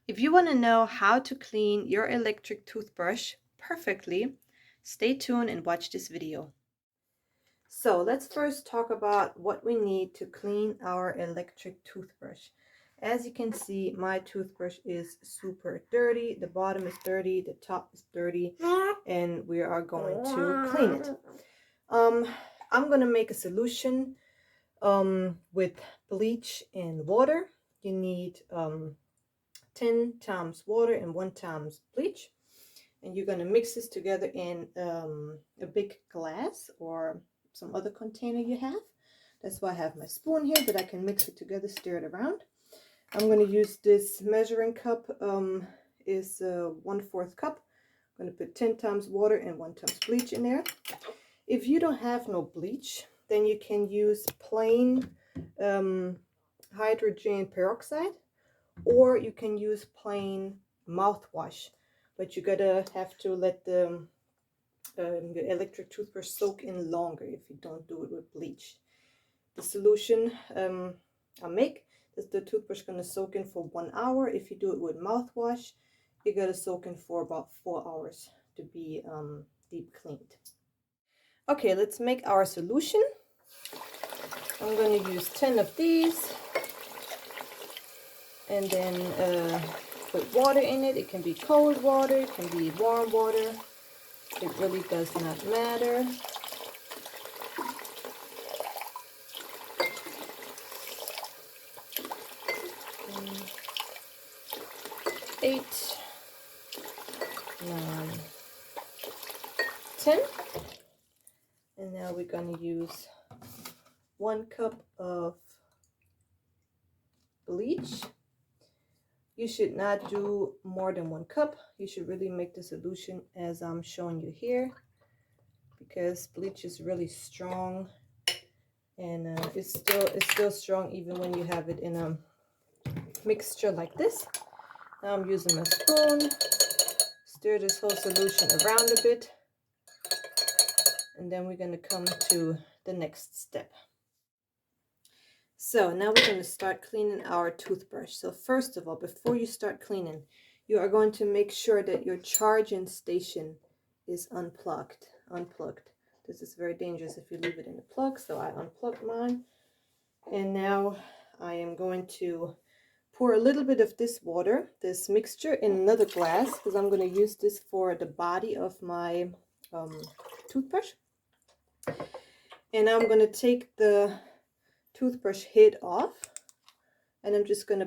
If you want to know how to clean your electric toothbrush perfectly, stay tuned and watch this video. So let's first talk about what we need to clean our electric toothbrush. As you can see, my toothbrush is super dirty. The bottom is dirty, the top is dirty, and we are going to clean it. I'm going to make a solution with bleach and water. You need 10 times water and 1 times bleach, and you're going to mix this together in a big glass or some other container you have. That's why I have my spoon here, that I can mix it together, stir it around. I'm going to use this measuring cup, is 1/4 cup. I'm going to put 10 times water and 1 times bleach in there. If you don't have no bleach, then you can use plain hydrogen peroxide, or you can use plain mouthwash, but you gotta have to let the electric toothbrush soak in longer if you don't do it with bleach. The solution I make is the toothbrush gonna soak in for 1 hour. If you do it with mouthwash, you gotta soak in for about 4 hours to be deep cleaned. Okay, let's make our solution. I'm gonna use 10 of these, and then put water in it. It can be cold water, it can be warm water. It really does not matter. And 8, 9, 10. And now we're going to use 1 cup of bleach. You should not do more than 1 cup. You should really make the solution as I'm showing you here, because bleach is really strong, and it's still strong even when you have it in a mixture like this. Now I'm using my spoon, stir this whole solution around a bit, and then we're going to come to the next step. So now we're going to start cleaning our toothbrush. So first of all, before you start cleaning, you are going to make sure that your charging station is unplugged. This is very dangerous if you leave it in the plug, so I unplugged mine. And now I am going to pour a little bit of this water, this mixture, in another glass, because I'm going to use this for the body of my toothbrush. And I'm going to take the toothbrush head off, and I'm just going to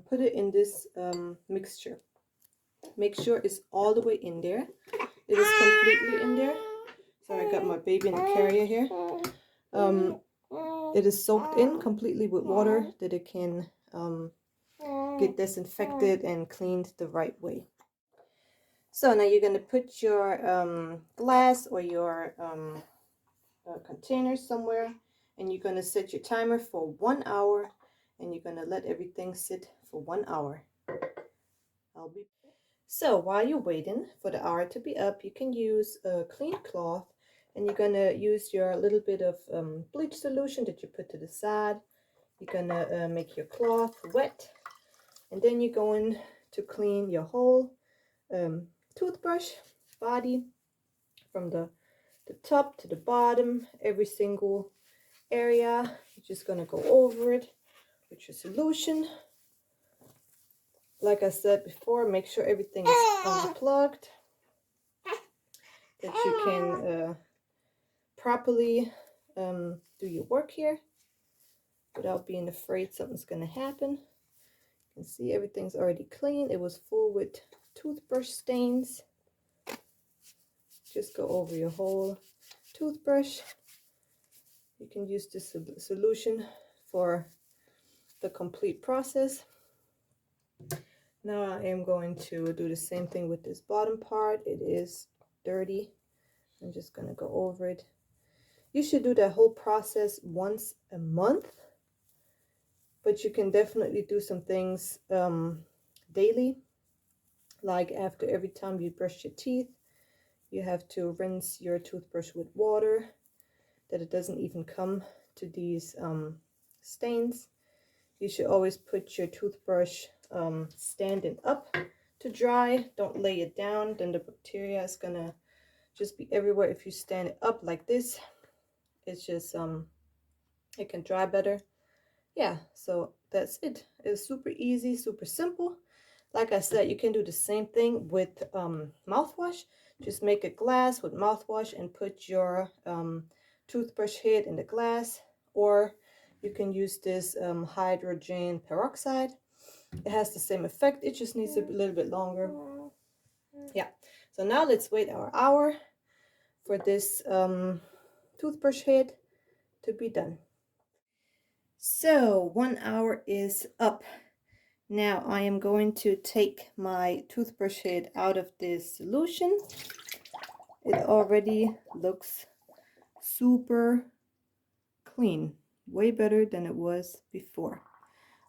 put it in this mixture. Make sure it's all the way in there. It is completely in there. Sorry, I got my baby in the carrier here. It is soaked in completely with water, that it can get disinfected and cleaned the right way. So now you're going to put your glass or your container somewhere, and you're going to set your timer for 1 hour, and you're going to let everything sit for 1 hour. So while you're waiting for the hour to be up, you can use a clean cloth, and you're going to use your little bit of bleach solution that you put to the side. You're going to make your cloth wet, and then you're going to clean your whole toothbrush body from the top to the bottom, every single area. You're just going to go over it with your solution. Like I said before, make sure everything is unplugged, that you can properly do your work here without being afraid something's going to happen. You can see everything's already clean. It was full with toothbrush stains. Just go over your whole toothbrush. You can use this solution for the complete process. Now I am going to do the same thing with this bottom part. It is dirty. I'm just going to go over it. You should do that whole process once a month, but you can definitely do some things daily, like after every time you brush your teeth, you have to rinse your toothbrush with water, that it doesn't even come to these stains. You should always put your toothbrush standing up to dry. Don't lay it down, then the bacteria is gonna just be everywhere. If you stand it up like this, it's just it can dry better. Yeah, so that's it. It's super easy, super simple. Like I said, you can do the same thing with mouthwash. Just make a glass with mouthwash and put your toothbrush head in the glass, or you can use this hydrogen peroxide. It has the same effect, it just needs a little bit longer. Yeah, so now let's wait our hour for this toothbrush head to be done. So 1 hour is up. Now I am going to take my toothbrush head out of this solution. It already looks super clean, way better than it was before.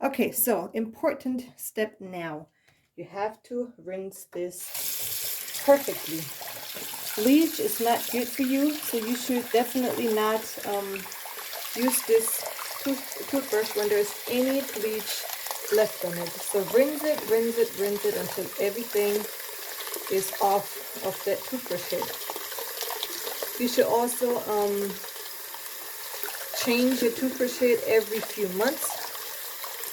Okay, so important step now. You have to rinse this perfectly. Bleach is not good for you, so you should definitely not use this toothbrush when there's any bleach left on it. So rinse it, rinse it, rinse it until everything is off of that toothbrush head. You should also change your toothbrush head every few months.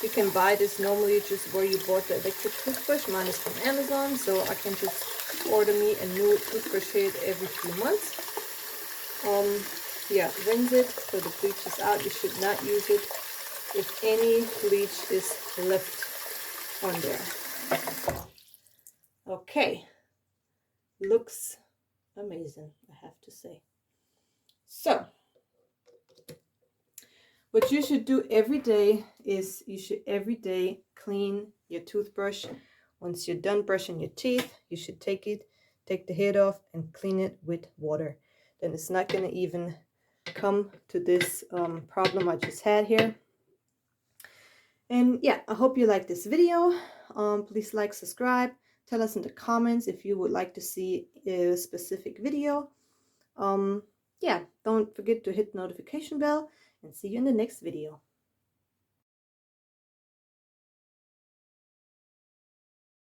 You can buy this normally just where you bought the electric toothbrush. Mine is from Amazon, so I can just order me a new toothbrush head every few months. Yeah, rinse it so the bleach is out. You should not use it if any bleach is left on there. Okay, looks amazing, I have to say. So what you should do every day is you should every day clean your toothbrush. Once you're done brushing your teeth, you should take the head off and clean it with water. Then it's not going to even come to this problem I just had here. And yeah, I hope you like this video. Please like, subscribe. Tell us in the comments if you would like to see a specific video. Yeah, don't forget to hit the notification bell, and see you in the next video.